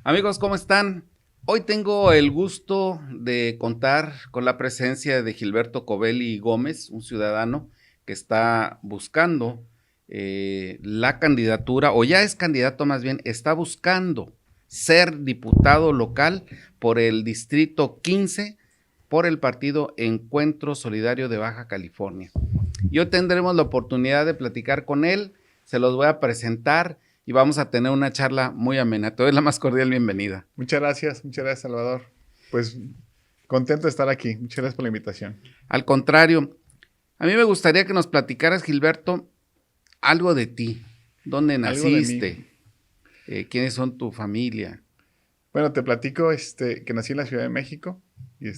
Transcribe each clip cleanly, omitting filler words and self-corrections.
Amigos, ¿cómo están? Hoy tengo el gusto de contar con la presencia de Gilberto Covelli Gómez, un ciudadano que está buscando la candidatura, o ya es candidato más bien, está buscando ser diputado local por el Distrito 15 por el partido Encuentro Solidario de Baja California. Y hoy tendremos la oportunidad de platicar con él, se los voy a presentar y vamos a tener una charla muy amena. Te doy la más cordial bienvenida. Muchas gracias, Salvador. Pues contento de estar aquí. Muchas gracias por la invitación. Al contrario, a mí me gustaría que nos platicaras, Gilberto, algo de ti. ¿Dónde Algo de mí. naciste? ¿Quiénes son tu familia? Bueno, te platico que nací en la Ciudad de México y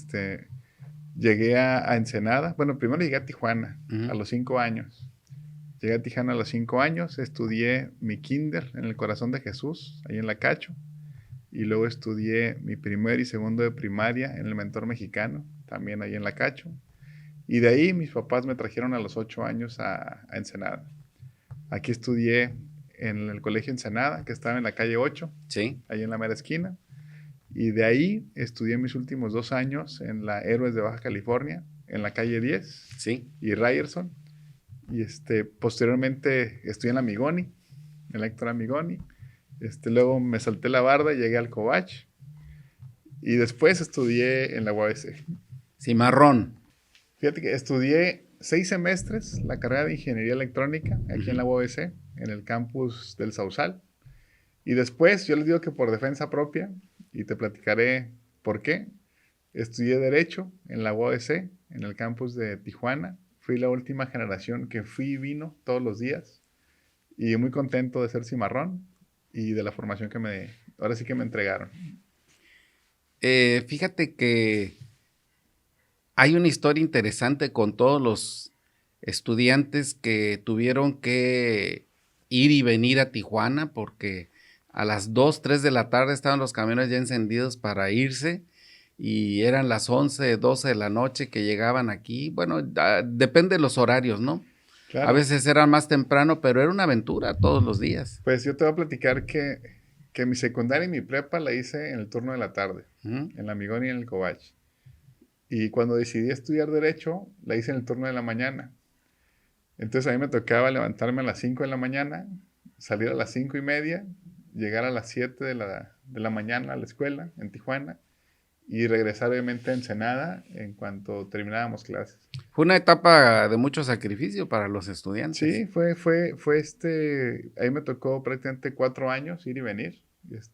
llegué a Ensenada. Bueno, primero llegué a Tijuana a Uh-huh. los 5 años. Llegué a Tijuana a los 5 años, estudié mi kinder en el Corazón de Jesús, ahí en La Cacho, y luego estudié mi primer y segundo de primaria en el Mentor Mexicano, también ahí en La Cacho. Y de ahí mis papás me trajeron a los 8 años a Ensenada. Aquí estudié en el Colegio Ensenada, que estaba en la calle 8, Sí, ahí en la mera esquina. Y de ahí estudié mis últimos 2 años en la Héroes de Baja California, en la calle 10 sí. y Ryerson. Y posteriormente estudié en la Amigoni, en la Héctor Amigoni. Luego me salté la barda y llegué al Covach. Y después estudié en la UABC. Cimarrón. Fíjate que estudié 6 semestres la carrera de Ingeniería Electrónica aquí en Uh-huh. la UABC, en el campus del Sausal. Y después, yo les digo que por defensa propia, y te platicaré por qué, estudié Derecho en la UABC, en el campus de Tijuana. Fui la última generación que fui y vino todos los días. Y muy contento de ser cimarrón y de la formación ahora sí que me entregaron. Fíjate que hay una historia interesante con todos los estudiantes que tuvieron que ir y venir a Tijuana porque a las 2, 3 de la tarde estaban los camiones ya encendidos para irse y eran las 11, 12 de la noche que llegaban aquí. Bueno, depende de los horarios, ¿no? A Claro, veces era más temprano, pero era una aventura todos los días. pues yo te voy a platicar que mi secundaria y mi prepa la hice en el turno de la tarde, Ujú. en la Amigoni y en el Covach. Y cuando decidí estudiar Derecho, la hice en el turno de la mañana. Entonces a mí me tocaba levantarme a las 5 de la mañana, salir a las 5:30, llegar a las 7 de la mañana a la escuela en Tijuana y regresar obviamente a Ensenada en cuanto terminábamos clases. Fue una etapa de mucho sacrificio para los estudiantes. Sí, ahí me tocó prácticamente 4 años ir y venir.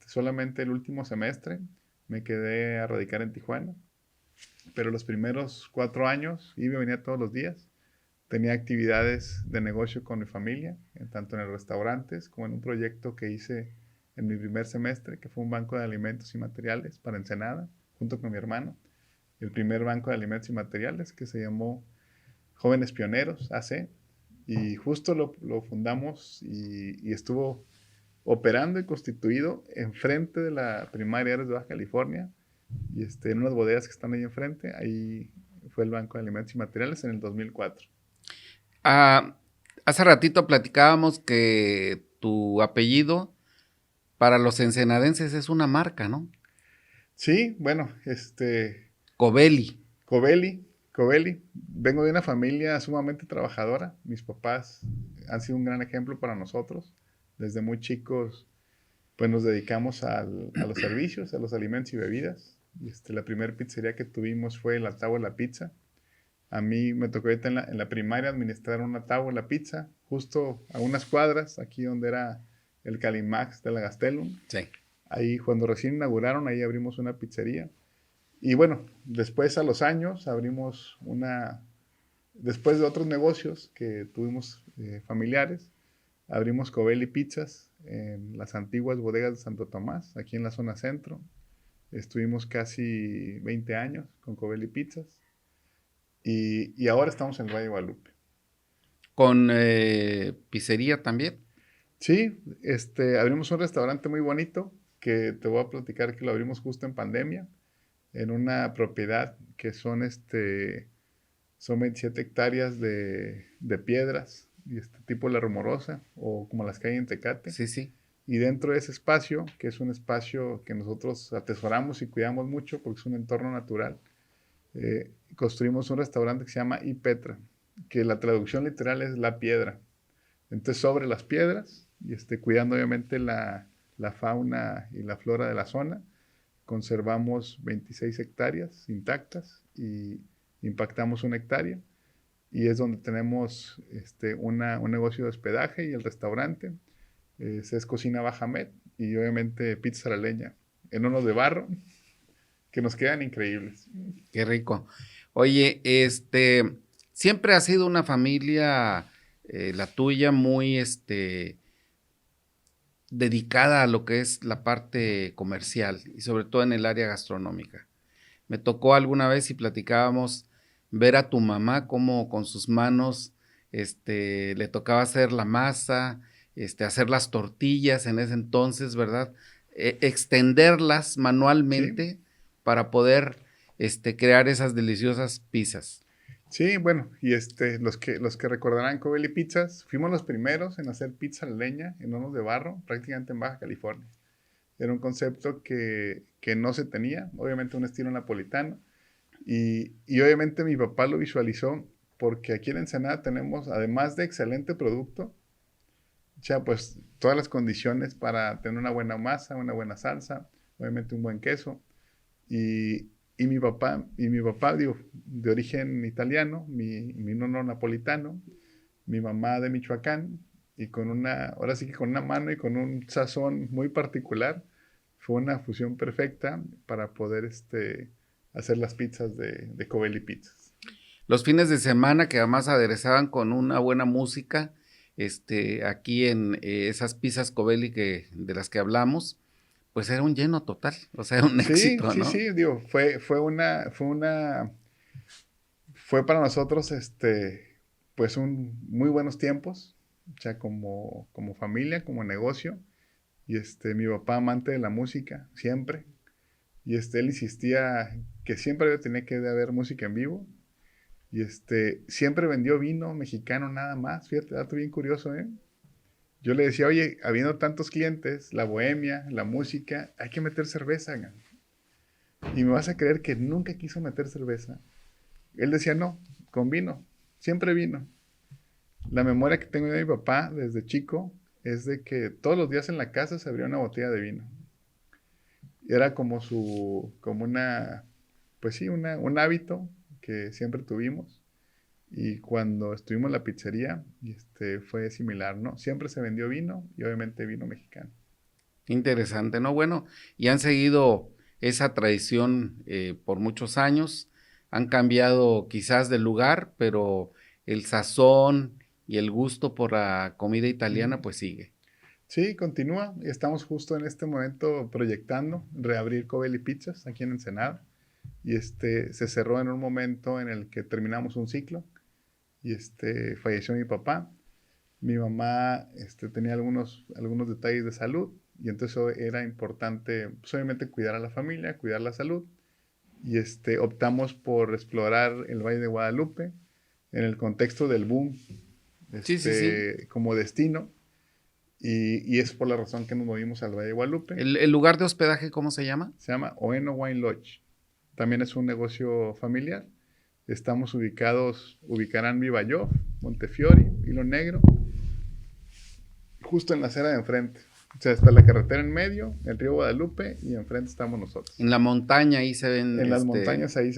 Solamente el último semestre me quedé a radicar en Tijuana, pero los primeros 4 años iba y venía todos los días. Tenía actividades de negocio con mi familia, tanto en el restaurantes como en un proyecto que hice en mi primer semestre, que fue un banco de alimentos y materiales para Ensenada, junto con mi hermano. El primer banco de alimentos y materiales que se llamó Jóvenes Pioneros, AC, y justo lo fundamos y estuvo operando y constituido enfrente de la primaria Ares de Baja California, y en unas bodegas que están ahí enfrente, ahí fue el Banco de Alimentos y Materiales en el 2004. Ah, hace ratito platicábamos que tu apellido para los ensenadenses es una marca, ¿no? Sí, bueno, Covelli. Covelli, vengo de una familia sumamente trabajadora. Mis papás han sido un gran ejemplo para nosotros. Desde muy chicos, pues nos dedicamos a los servicios, a los alimentos y bebidas. La primera pizzería que tuvimos fue la Távola Pizza. A mí me tocó ahorita en la primaria administrar una Távola Pizza, justo a unas cuadras, aquí donde era el Calimax de la Gastelum. Sí. Ahí, cuando recién inauguraron, ahí abrimos una pizzería. Y bueno, después a los años después de otros negocios que tuvimos familiares, abrimos Covelli Pizzas en las antiguas bodegas de Santo Tomás, aquí en la zona centro. Estuvimos casi 20 años con Covelli Pizzas y ahora estamos en el Valle de Guadalupe. Con pizzería también. Sí, abrimos un restaurante muy bonito que te voy a platicar que lo abrimos justo en pandemia, en una propiedad que son 27 hectáreas de piedras, y tipo La Rumorosa, o como las que hay en Tecate. Sí, sí. Y dentro de ese espacio, que es un espacio que nosotros atesoramos y cuidamos mucho porque es un entorno natural, construimos un restaurante que se llama Y Petra, que la traducción literal es la piedra. Entonces, sobre las piedras, y cuidando obviamente la fauna y la flora de la zona, conservamos 26 hectáreas intactas y impactamos 1 hectárea. Y es donde tenemos un negocio de hospedaje y el restaurante. Es cocina Bajamet y obviamente pizza a la leña en hornos de barro que nos quedan increíbles. Qué rico. Oye, siempre ha sido una familia, la tuya, muy, dedicada a lo que es la parte comercial y sobre todo en el área gastronómica. Me tocó alguna vez y platicábamos ver a tu mamá cómo con sus manos, le tocaba hacer la masa, hacer las tortillas en ese entonces, ¿verdad? Extenderlas manualmente Sí, para poder, crear esas deliciosas pizzas. sí, bueno, y los que recordarán Coveli Pizzas, fuimos los primeros en hacer pizza a la leña en hornos de barro, prácticamente en Baja California. Era un concepto que no se tenía, obviamente un estilo napolitano, y obviamente mi papá lo visualizó porque aquí en Ensenada tenemos, además de excelente producto, ya pues todas las condiciones para tener una buena masa, una buena salsa, obviamente un buen queso. Y mi papá, digo, de origen italiano, mi nono napolitano, mi mamá de Michoacán, y ahora sí que con una mano y con un sazón muy particular, fue una fusión perfecta para poder hacer las pizzas de Covelli Pizzas. Los fines de semana que además aderezaban con una buena música, aquí en esas pizzas Covelli de las que hablamos, pues era un lleno total, o sea, un Sí, éxito, sí, ¿no? sí, digo, fue para nosotros, pues muy buenos tiempos, o sea, como familia, como negocio. Y mi papá amante de la música, siempre. Y él insistía que siempre tenía que haber música en vivo. Y siempre vendió vino mexicano nada más. Fíjate, dato bien curioso, ¿eh? Yo le decía, oye, habiendo tantos clientes, la bohemia, la música, hay que meter cerveza, ¿no? Y me vas a creer que nunca quiso meter cerveza. Él decía, no, con vino, siempre vino. La memoria que tengo de mi papá desde chico es de que todos los días en la casa se abría una botella de vino. Era pues sí, un hábito que siempre tuvimos. Y cuando estuvimos en la pizzería, fue similar, ¿no? Siempre se vendió vino y obviamente vino mexicano. Interesante, ¿no? Bueno, y han seguido esa tradición por muchos años, han cambiado quizás de lugar, pero el sazón y el gusto por la comida italiana Ujú. pues sigue. Sí, continúa. Estamos justo en este momento proyectando reabrir Covelli Pizzas aquí en Ensenada. Y se cerró en un momento en el que terminamos un ciclo y falleció mi papá. Mi mamá tenía algunos detalles de salud y entonces era importante, pues, obviamente, cuidar a la familia, cuidar la salud. Y optamos por explorar el Valle de Guadalupe en el contexto del boom, Sí, sí, sí. como destino. Y es por la razón que nos movimos al Valle de Guadalupe. ¿El lugar de hospedaje cómo se llama? Se llama Oeno Wine Lodge. También es un negocio familiar. Ubicarán Vivayoff, Montefiori, Hilo Negro, justo en la acera de enfrente. O sea, está la carretera en medio, el río Guadalupe, y enfrente estamos nosotros. En la montaña ahí se ven, En las montañas ahí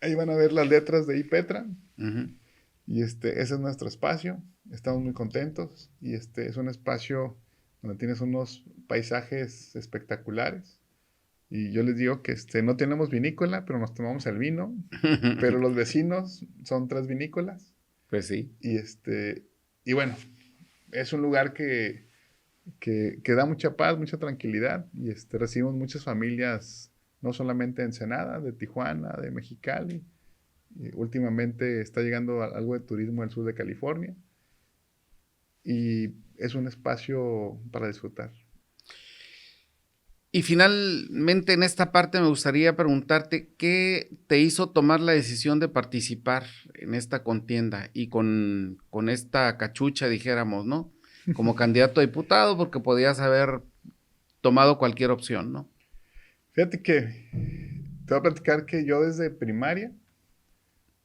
ahí van a ver las letras de Ipetra, ujú. y ese es nuestro espacio. Estamos muy contentos, y es un espacio donde tienes unos paisajes espectaculares. Y yo les digo que no tenemos vinícola, pero nos tomamos el vino. Pero los vecinos son 3 vinícolas. Pues sí. Y bueno, es un lugar que da mucha paz, mucha tranquilidad. Y recibimos muchas familias, no solamente de Ensenada, de Tijuana, de Mexicali. Y últimamente está llegando algo de turismo del sur de California. Y es un espacio para disfrutar. Y finalmente en esta parte me gustaría preguntarte, ¿qué te hizo tomar la decisión de participar en esta contienda y con esta cachucha, dijéramos, ¿no? como candidato a diputado porque podías haber tomado cualquier opción, ¿no? Fíjate que te voy a platicar que yo desde primaria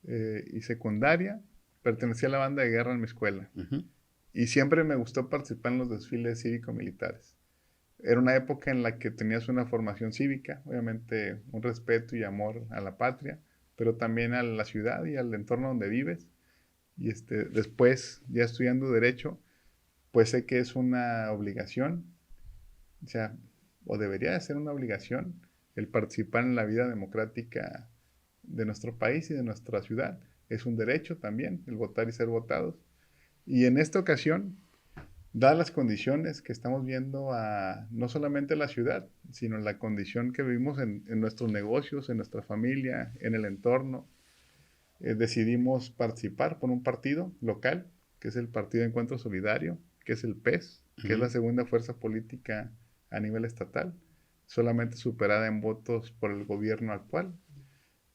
y secundaria pertenecía a la banda de guerra en mi escuela. Uh-huh. Y siempre me gustó participar en los desfiles cívico-militares. Era una época en la que tenías una formación cívica, obviamente un respeto y amor a la patria, pero también a la ciudad y al entorno donde vives. Y después, ya estudiando Derecho, pues sé que es una obligación, o sea, o debería de ser una obligación el participar en la vida democrática de nuestro país y de nuestra ciudad. Es un derecho también el votar y ser votados. Y en esta ocasión, dadas las condiciones que estamos viendo no solamente la ciudad, sino la condición que vivimos en nuestros negocios, en nuestra familia, en el entorno, decidimos participar por un partido local, que es el Partido de Encuentro Solidario, que es el PES, que es la segunda fuerza política a nivel estatal, solamente superada en votos por el gobierno actual.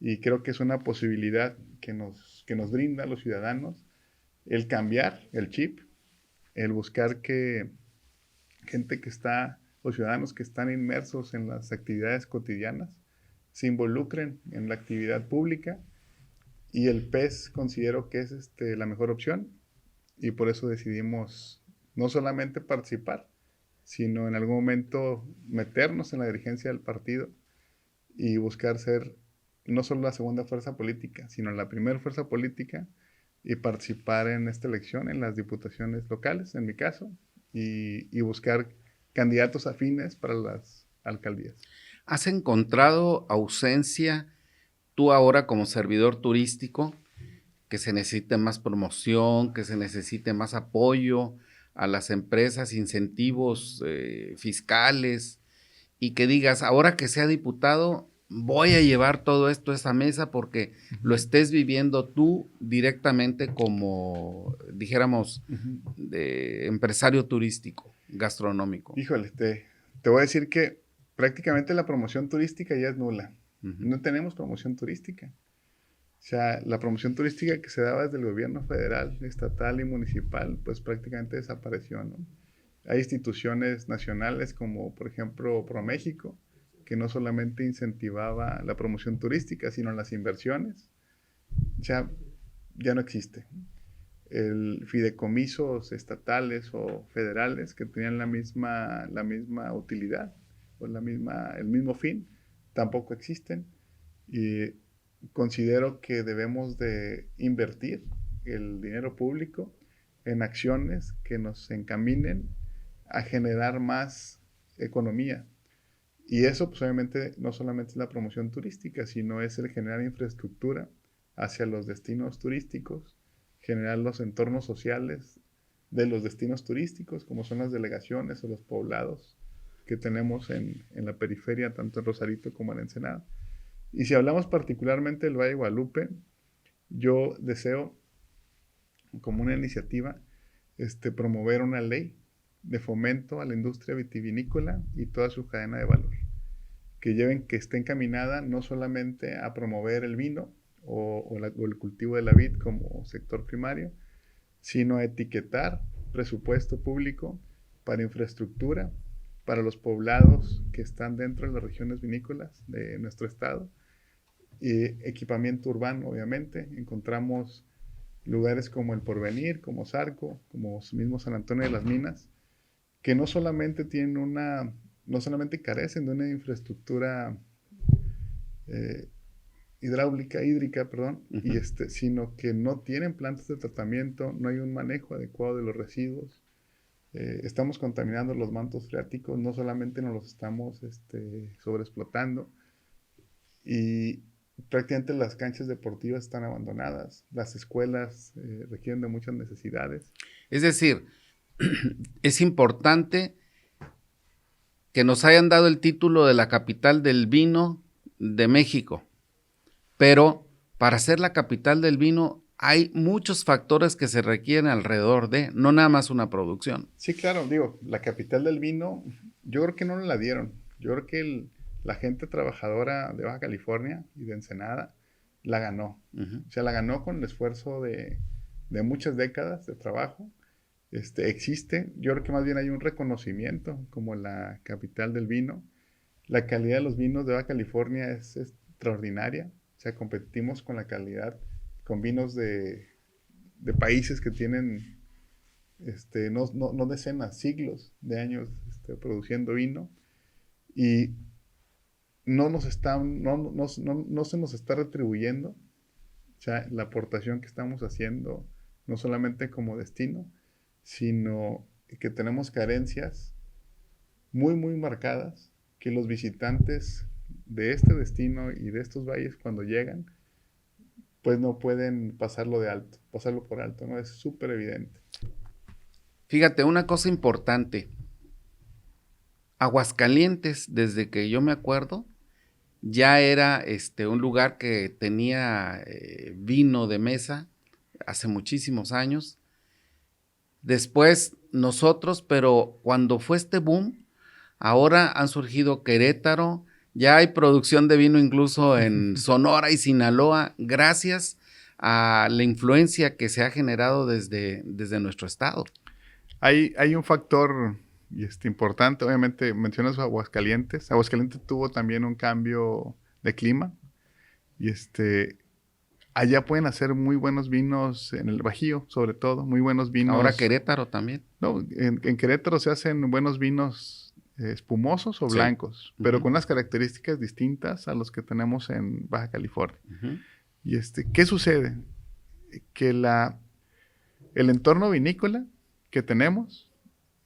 Y creo que es una posibilidad que nos brinda a los ciudadanos el cambiar el chip, el buscar que gente que está, los ciudadanos que están inmersos en las actividades cotidianas, se involucren en la actividad pública, y el PES considero que es la mejor opción, y por eso decidimos no solamente participar, sino en algún momento meternos en la dirigencia del partido y buscar ser no solo la segunda fuerza política, sino la primera fuerza política, y participar en esta elección en las diputaciones locales, en mi caso, y buscar candidatos afines para las alcaldías. ¿Has encontrado ausencia tú ahora como servidor turístico, que se necesite más promoción, que se necesite más apoyo a las empresas, incentivos fiscales, y que digas, ahora que sea diputado, voy a llevar todo esto a esa mesa porque lo estés viviendo tú directamente como, dijéramos, de empresario turístico, gastronómico? Híjole, te voy a decir que prácticamente la promoción turística ya es nula. No tenemos promoción turística. O sea, la promoción turística que se daba desde el gobierno federal, estatal y municipal, pues prácticamente desapareció, ¿no? Hay instituciones nacionales como, por ejemplo, ProMéxico, que no solamente incentivaba la promoción turística, sino las inversiones. O sea, ya no existe. El fideicomisos estatales o federales que tenían la misma utilidad o el mismo fin, tampoco existen. Y considero que debemos de invertir el dinero público en acciones que nos encaminen a generar más economía. Y eso, pues obviamente, no solamente es la promoción turística, sino es el generar infraestructura hacia los destinos turísticos, generar los entornos sociales de los destinos turísticos, como son las delegaciones o los poblados que tenemos en la periferia, tanto en Rosarito como en Ensenada. Y si hablamos particularmente del Valle de Guadalupe, yo deseo, como una iniciativa, promover una ley de fomento a la industria vitivinícola y toda su cadena de valor, que esté encaminada no solamente a promover el vino o el cultivo de la vid como sector primario, sino a etiquetar presupuesto público para infraestructura, para los poblados que están dentro de las regiones vinícolas de nuestro estado, y equipamiento urbano, obviamente. Encontramos lugares como El Porvenir, como Zarco, como mismo San Antonio de las Minas, que no solamente carecen de una infraestructura hídrica, sino que no tienen plantas de tratamiento, no hay un manejo adecuado de los residuos. Estamos contaminando los mantos freáticos, no solamente nos los estamos sobreexplotando, y prácticamente las canchas deportivas están abandonadas, las escuelas requieren de muchas necesidades. Es decir, es importante que nos hayan dado el título de la capital del vino de México, pero para ser la capital del vino hay muchos factores que se requieren alrededor de, no nada más una producción. Sí, claro, digo, la capital del vino, yo creo que no nos la dieron. Yo creo que la gente trabajadora de Baja California y de Ensenada la ganó. O sea, la ganó con el esfuerzo de muchas décadas de trabajo, existe. Yo creo que más bien hay un reconocimiento como la capital del vino. La calidad de los vinos de Baja California es extraordinaria. O sea, competimos con la calidad, con vinos de países que tienen no decenas, siglos de años produciendo vino. Y no se nos está retribuyendo, o sea, la aportación que estamos haciendo, no solamente como destino, sino que tenemos carencias muy, muy marcadas, que los visitantes de este destino y de estos valles cuando llegan, pues no pueden pasarlo por alto, ¿no? Es súper evidente. Fíjate, una cosa importante. Aguascalientes, desde que yo me acuerdo, ya era un lugar que tenía vino de mesa hace muchísimos años. Después nosotros, pero cuando fue este boom, ahora han surgido Querétaro, ya hay producción de vino incluso en Sonora y Sinaloa, gracias a la influencia que se ha generado desde nuestro estado. Hay un factor importante, obviamente mencionas Aguascalientes. Aguascalientes tuvo también un cambio de clima y allá pueden hacer muy buenos vinos en el Bajío, sobre todo, muy buenos vinos. Ahora Querétaro también. No, en Querétaro se hacen buenos vinos espumosos o blancos, pero con unas características distintas a los que tenemos en Baja California. Y ¿qué sucede? Que el entorno vinícola que tenemos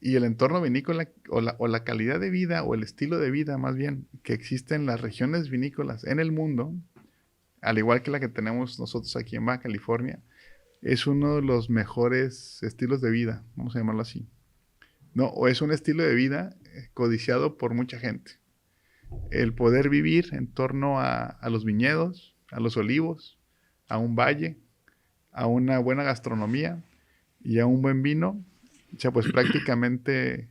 y el entorno vinícola o la calidad de vida o el estilo de vida más bien que existe en las regiones vinícolas en el mundo, al igual que la que tenemos nosotros aquí en Baja California, es uno de los mejores estilos de vida, vamos a llamarlo así. No, o es un estilo de vida codiciado por mucha gente. El poder vivir en torno a los viñedos, a los olivos, a un valle, a una buena gastronomía y a un buen vino, o sea, pues prácticamente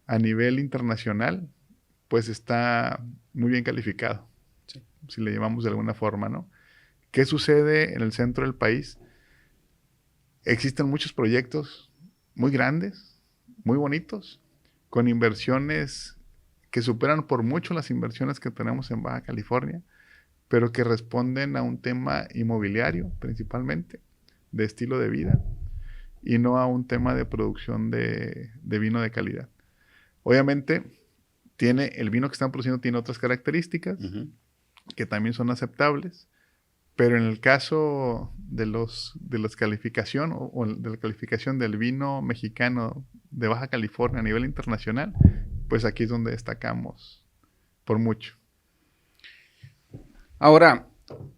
a nivel internacional, pues está muy bien calificado, sí, si le llamamos de alguna forma, ¿no? ¿Qué sucede en el centro del país? Existen muchos proyectos muy grandes, muy bonitos, con inversiones que superan por mucho las inversiones que tenemos en Baja California, pero que responden a un tema inmobiliario principalmente, de estilo de vida, y no a un tema de producción de vino de calidad. Obviamente, el vino que están produciendo tiene otras características que también son aceptables, pero en el caso de la calificación o de la calificación del vino mexicano de Baja California a nivel internacional, pues aquí es donde destacamos por mucho. Ahora,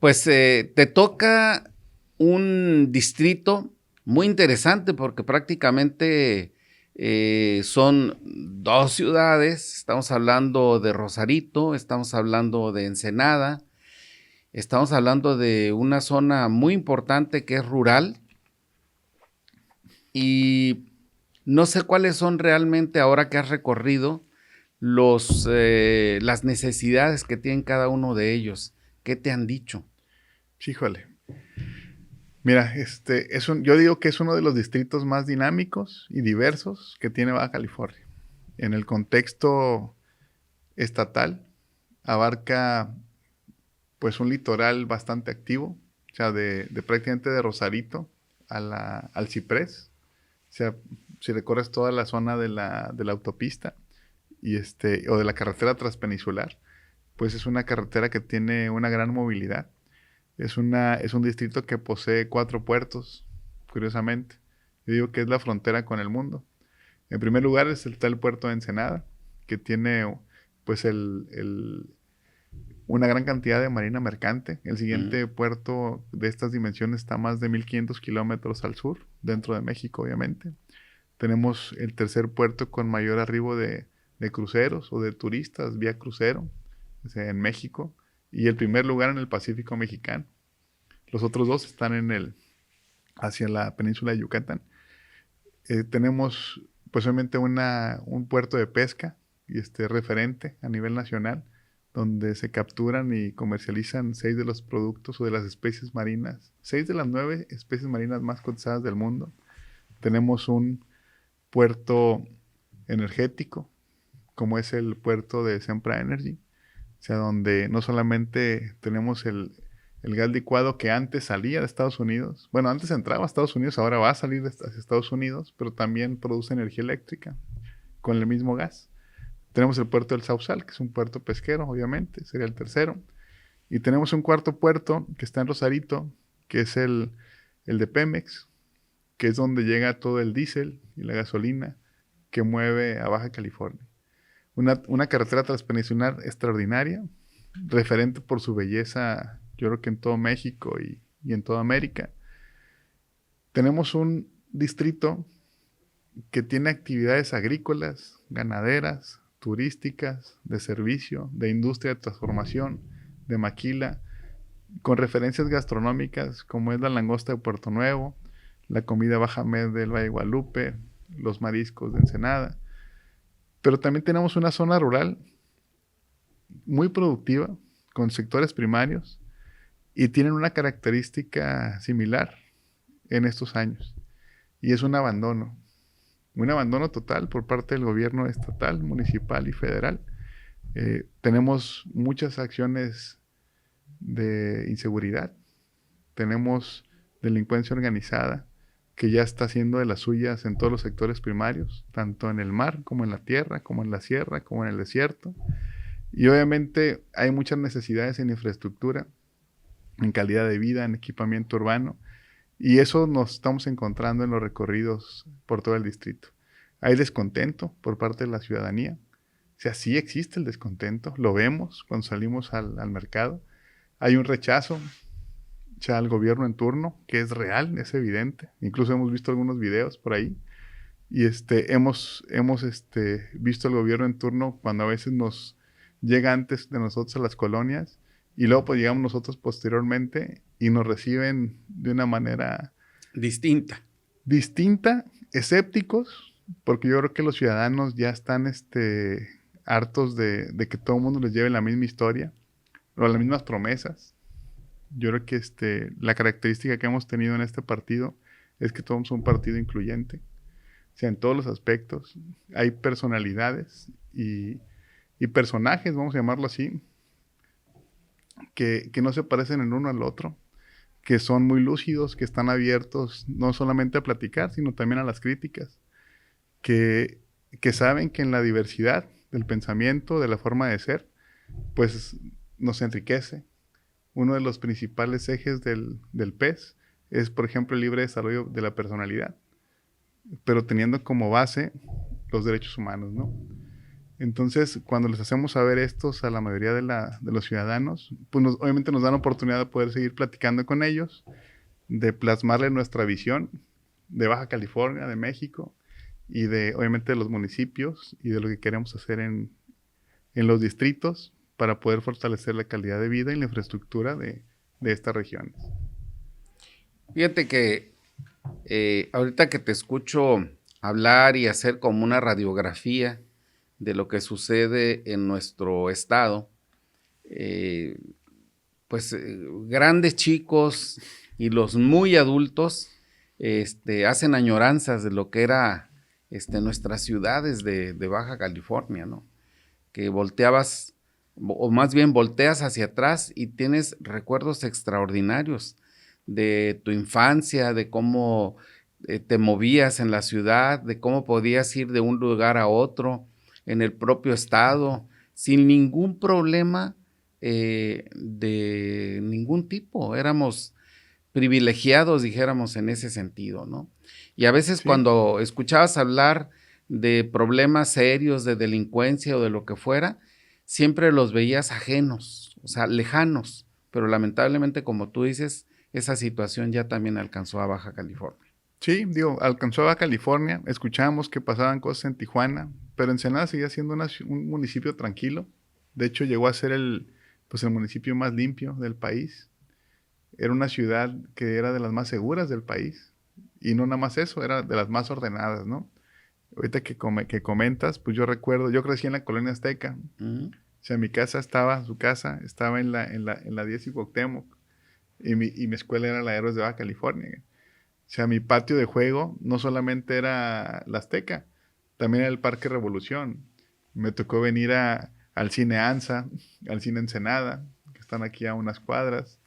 pues te toca un distrito muy interesante porque prácticamente son dos ciudades. Estamos hablando de Rosarito, estamos hablando de Ensenada, estamos hablando de una zona muy importante que es rural y no sé cuáles son realmente, ahora que has recorrido, las necesidades que tienen cada uno de ellos. ¿Qué te han dicho? Híjole. Mira, yo digo que es uno de los distritos más dinámicos y diversos que tiene Baja California. En el contexto estatal, abarca pues un litoral bastante activo, o sea, de prácticamente de Rosarito al Ciprés. O sea, si recorres toda la zona de la autopista o de la carretera transpeninsular, pues es una carretera que tiene una gran movilidad. Es un distrito que posee 4 puertos, curiosamente. Yo digo que es la frontera con el mundo. En primer lugar está el puerto de Ensenada, que tiene pues una gran cantidad de marina mercante. El siguiente puerto de estas dimensiones está a más de 1,500 kilómetros al sur, dentro de México, obviamente. Tenemos el tercer puerto con mayor arribo de cruceros o de turistas vía crucero, o sea, en México, y el primer lugar en el Pacífico mexicano. Los otros 2 están hacia la península de Yucatán. Tenemos pues obviamente un puerto de pesca y referente a nivel nacional, donde se capturan y comercializan 6 de los productos o de las especies marinas, 6 de las 9 especies marinas más cotizadas del mundo. Tenemos un puerto energético, como es el puerto de Sempra Energy, o sea, donde no solamente tenemos el gas licuado que antes salía de Estados Unidos, bueno, antes entraba a Estados Unidos, ahora va a salir hacia Estados Unidos, pero también produce energía eléctrica con el mismo gas. Tenemos el puerto del Sausal, que es un puerto pesquero, obviamente, sería el tercero. Y tenemos un cuarto puerto que está en Rosarito, que es el de Pemex, que es donde llega todo el diésel y la gasolina que mueve a Baja California. Una carretera transpeninsular extraordinaria, referente por su belleza, yo creo que en todo México y en toda América. Tenemos un distrito que tiene actividades agrícolas, ganaderas, turísticas, de servicio, de industria de transformación, de maquila, con referencias gastronómicas como es la langosta de Puerto Nuevo, la comida baja med del Valle de Guadalupe, los mariscos de Ensenada. Pero también tenemos una zona rural muy productiva, con sectores primarios, y tienen una característica similar en estos años, y es un abandono total por parte del gobierno estatal, municipal y federal. Tenemos muchas acciones de inseguridad, tenemos delincuencia organizada que ya está haciendo de las suyas en todos los sectores primarios, tanto en el mar como en la tierra, como en la sierra, como en el desierto. Y obviamente hay muchas necesidades en infraestructura, en calidad de vida, en equipamiento urbano, y eso nos estamos encontrando en los recorridos por todo el distrito. Hay descontento por parte de la ciudadanía. O sea, sí existe el descontento, lo vemos cuando salimos al mercado. Hay un rechazo ya al gobierno en turno, que es real, es evidente. Incluso hemos visto algunos videos por ahí. Y hemos visto al gobierno en turno cuando a veces nos llega antes de nosotros a las colonias y luego pues llegamos nosotros posteriormente y nos reciben de una manera distinta, escépticos, porque yo creo que los ciudadanos ya están hartos de que todo el mundo les lleve la misma historia o las mismas promesas. Yo creo que la característica que hemos tenido en este partido es que somos un partido incluyente. O sea, en todos los aspectos hay personalidades y personajes, vamos a llamarlo así, que no se parecen el uno al otro, que son muy lúcidos, que están abiertos no solamente a platicar, sino también a las críticas, que saben que en la diversidad del pensamiento, de la forma de ser, pues nos enriquece. Uno de los principales ejes del PES es, por ejemplo, el libre desarrollo de la personalidad, pero teniendo como base los derechos humanos, ¿no? Entonces, cuando les hacemos saber estos a la mayoría de los ciudadanos, pues obviamente nos dan la oportunidad de poder seguir platicando con ellos, de plasmarle nuestra visión de Baja California, de México, y obviamente de los municipios, y de lo que queremos hacer en los distritos, para poder fortalecer la calidad de vida y la infraestructura de estas regiones. Fíjate que ahorita que te escucho hablar y hacer como una radiografía de lo que sucede en nuestro estado, grandes chicos y los muy adultos hacen añoranzas de lo que era nuestras ciudades de Baja California, ¿no? Que volteabas, o más bien volteas hacia atrás y tienes recuerdos extraordinarios de tu infancia, de cómo te movías en la ciudad, de cómo podías ir de un lugar a otro en el propio estado, sin ningún problema de ningún tipo. Éramos privilegiados, dijéramos, en ese sentido, ¿no? Y a veces Sí. Cuando escuchabas hablar de problemas serios, de delincuencia o de lo que fuera, siempre los veías ajenos, o sea, lejanos, pero lamentablemente, como tú dices, esa situación ya también alcanzó a Baja California. Sí, alcanzó a Baja California, escuchábamos que pasaban cosas en Tijuana, pero Ensenada seguía siendo un municipio tranquilo. De hecho, llegó a ser el municipio más limpio del país. Era una ciudad que era de las más seguras del país. Y no nada más eso, era de las más ordenadas, ¿no? Ahorita que comentas, pues yo recuerdo, yo crecí en la Colonia Azteca. O sea, su casa estaba en la 10 y Cuauhtémoc. Y mi escuela era la Héroes de Baja California. O sea, mi patio de juego no solamente era la Azteca, también era el Parque Revolución. Me tocó venir al Cine Anza, al Cine Ensenada, que están aquí a unas cuadras.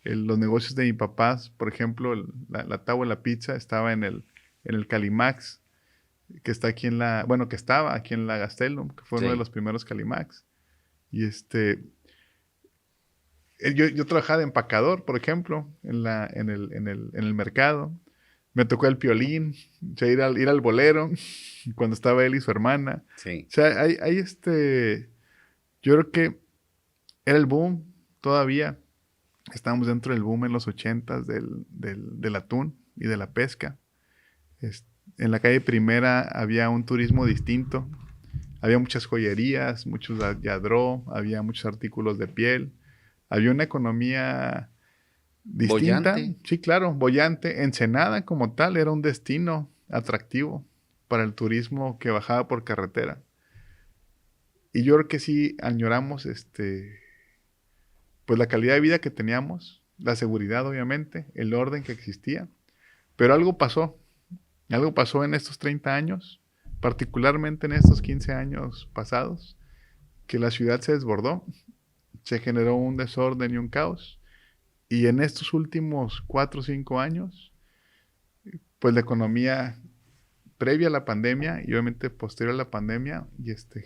Los negocios de mis papás, por ejemplo, la Tabo La Pizza estaba en el Calimax, que está aquí bueno, que estaba aquí en la Gastelum, que fue uno de Sí. los primeros Calimax. Y yo trabajaba de empacador, por ejemplo, en el mercado. Me tocó el Piolín, o sea, ir al Bolero, cuando estaba él y su hermana. Sí. O sea, yo creo que era el boom todavía. Estábamos dentro del boom en los 80s del atún y de la pesca. En la calle Primera había un turismo distinto. Había muchas joyerías, muchos yadró, había muchos artículos de piel. Había una economía distinta, Bollante. sí, claro, bollante. Ensenada como tal era un destino atractivo para el turismo que bajaba por carretera. Y yo creo que sí añoramos pues la calidad de vida que teníamos, la seguridad obviamente, el orden que existía. Pero algo pasó en estos 30 años, particularmente en estos 15 años pasados, que la ciudad se desbordó, se generó un desorden y un caos. Y en estos últimos 4 o 5 años, pues la economía previa a la pandemia y obviamente posterior a la pandemia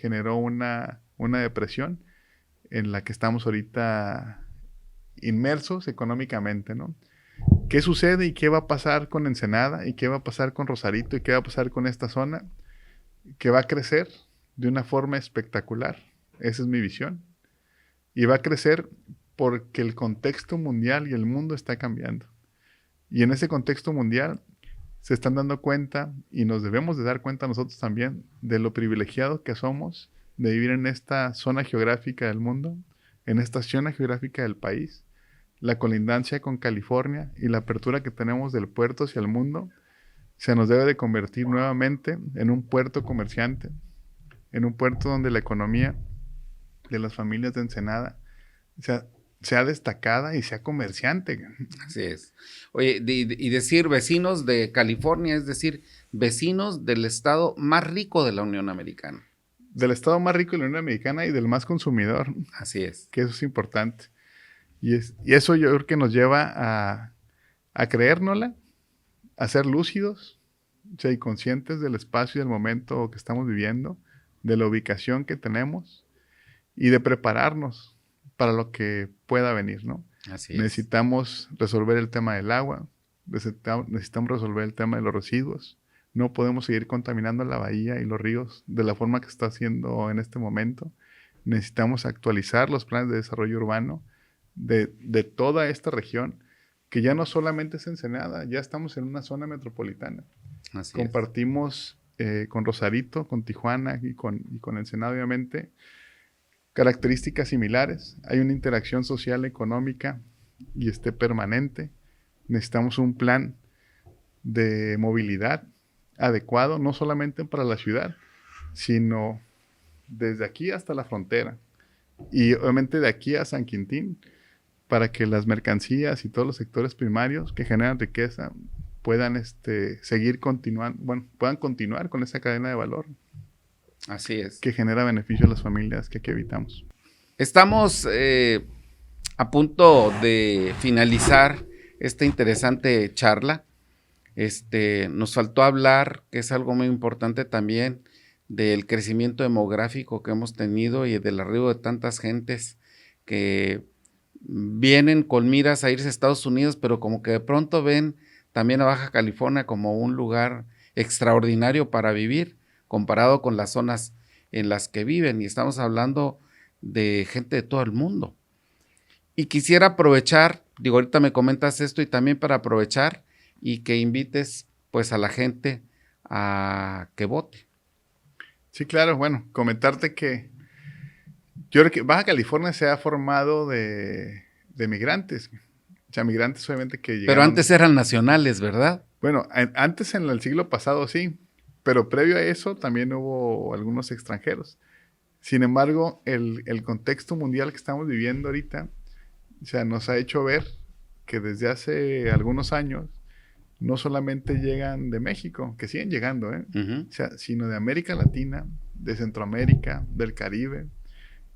generó una depresión en la que estamos ahorita inmersos económicamente, ¿no? ¿Qué sucede y qué va a pasar con Ensenada y qué va a pasar con Rosarito y qué va a pasar con esta zona? Que va a crecer de una forma espectacular. Esa es mi visión. Y va a crecer porque el contexto mundial y el mundo está cambiando. Y en ese contexto mundial se están dando cuenta, y nos debemos de dar cuenta nosotros también, de lo privilegiados que somos de vivir en esta zona geográfica del mundo, en esta zona geográfica del país, la colindancia con California y la apertura que tenemos del puerto hacia el mundo, se nos debe de convertir nuevamente en un puerto comerciante, en un puerto donde la economía de las familias de Ensenada sea destacada y sea comerciante. Así es. Oye, y decir vecinos de California, es decir, vecinos del estado más rico de la Unión Americana. Del estado más rico de la Unión Americana y del más consumidor, Así es. que eso es importante. Y eso yo creo que nos lleva a creérnosla, a ser lúcidos, o sea, y conscientes del espacio y del momento que estamos viviendo, de la ubicación que tenemos y de prepararnos para lo que pueda venir, ¿no? Así es. Necesitamos resolver el tema del agua, necesitamos resolver el tema de los residuos. No podemos seguir contaminando la bahía y los ríos de la forma que se está haciendo en este momento. Necesitamos actualizar los planes de desarrollo urbano de toda esta región, que ya no solamente es Ensenada, ya estamos en una zona metropolitana. Así Compartimos con Rosarito, con Tijuana y con Ensenada, obviamente, características similares. Hay una interacción social, económica y permanente. Necesitamos un plan de movilidad adecuado, no solamente para la ciudad, sino desde aquí hasta la frontera. Y obviamente de aquí a San Quintín, para que las mercancías y todos los sectores primarios que generan riqueza puedan seguir continuando, bueno, puedan continuar con esa cadena de valor. Así es. Que genera beneficio a las familias que aquí habitamos. Estamos a punto de finalizar esta interesante charla. Nos faltó hablar, que es algo muy importante también, del crecimiento demográfico que hemos tenido y del arribo de tantas gentes que vienen con miras a irse a Estados Unidos, pero como que de pronto ven también a Baja California como un lugar extraordinario para vivir, comparado con las zonas en las que viven, y estamos hablando de gente de todo el mundo. Y quisiera aprovechar, digo, ahorita me comentas esto, y también para aprovechar y que invites pues a la gente a que vote. Sí, claro, bueno, comentarte que yo creo que Baja California se ha formado de migrantes. O sea, migrantes obviamente que llegaron. Pero antes eran nacionales, ¿verdad? Bueno, antes en el siglo pasado sí, pero previo a eso también hubo algunos extranjeros. Sin embargo, el contexto mundial que estamos viviendo ahorita, o sea, nos ha hecho ver que desde hace algunos años no solamente llegan de México, que siguen llegando, Ujú. o sea, sino de América Latina, de Centroamérica, del Caribe,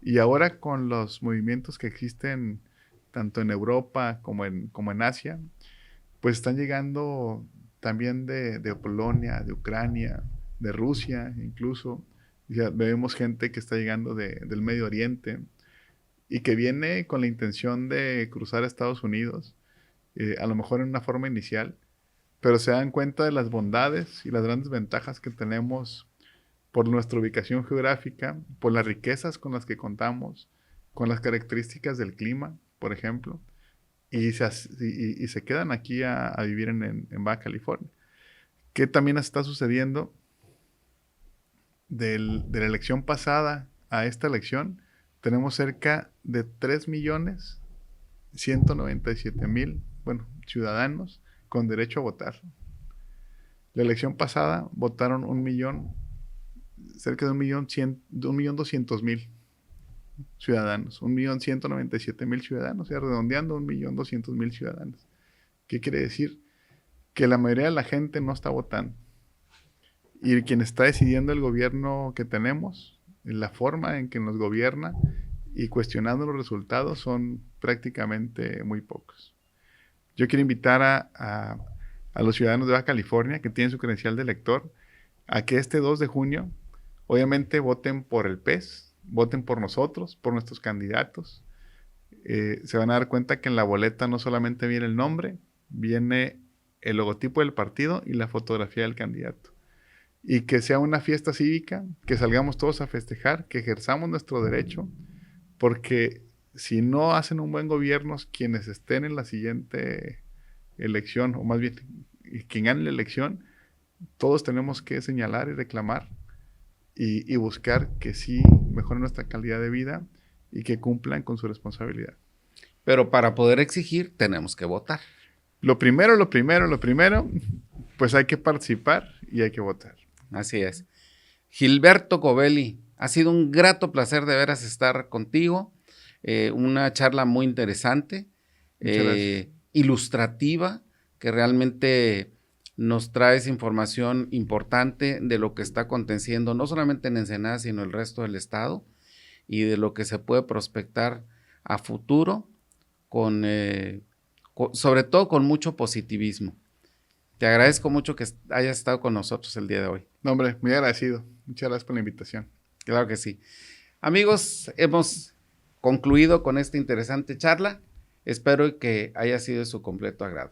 y ahora con los movimientos que existen tanto en Europa como en Asia, pues están llegando también de Polonia, de Ucrania, de Rusia incluso. Ya vemos gente que está llegando del Medio Oriente y que viene con la intención de cruzar a Estados Unidos, a lo mejor en una forma inicial, pero se dan cuenta de las bondades y las grandes ventajas que tenemos por nuestra ubicación geográfica, por las riquezas con las que contamos, con las características del clima, por ejemplo, y se quedan aquí a vivir en Baja California. ¿Qué también está sucediendo? De la elección pasada a esta elección, tenemos cerca de 3.197.000, bueno, ciudadanos con derecho a votar. La elección pasada votaron cerca de 1.200.000 ciudadanos, 1.197.000 ciudadanos, y redondeando 1.200.000 ciudadanos. ¿Qué quiere decir? Que la mayoría de la gente no está votando. Y quien está decidiendo el gobierno que tenemos, la forma en que nos gobierna y cuestionando los resultados son prácticamente muy pocos. Yo quiero invitar a los ciudadanos de Baja California que tienen su credencial de elector a que este 2 de junio obviamente voten por el PES, voten por nosotros, por nuestros candidatos. Se van a dar cuenta que en la boleta no solamente viene el nombre, viene el logotipo del partido y la fotografía del candidato. Y que sea una fiesta cívica, que salgamos todos a festejar, que ejerzamos nuestro derecho, porque si no hacen un buen gobierno, quienes estén en la siguiente elección, o más bien quien gane la elección, todos tenemos que señalar y reclamar y buscar que sí mejoren nuestra calidad de vida y que cumplan con su responsabilidad. Pero para poder exigir tenemos que votar. Lo primero, pues hay que participar y hay que votar. Así es. Gilberto Covelli, ha sido un grato placer de veras estar contigo. Una charla muy interesante, ilustrativa, que realmente nos traes información importante de lo que está aconteciendo, no solamente en Ensenada, sino el resto del estado, y de lo que se puede prospectar a futuro, sobre todo con mucho positivismo. Te agradezco mucho que hayas estado con nosotros el día de hoy. No, hombre, muy agradecido. Muchas gracias por la invitación. Claro que sí. Amigos, hemos concluido con esta interesante charla. Espero que haya sido de su completo agrado.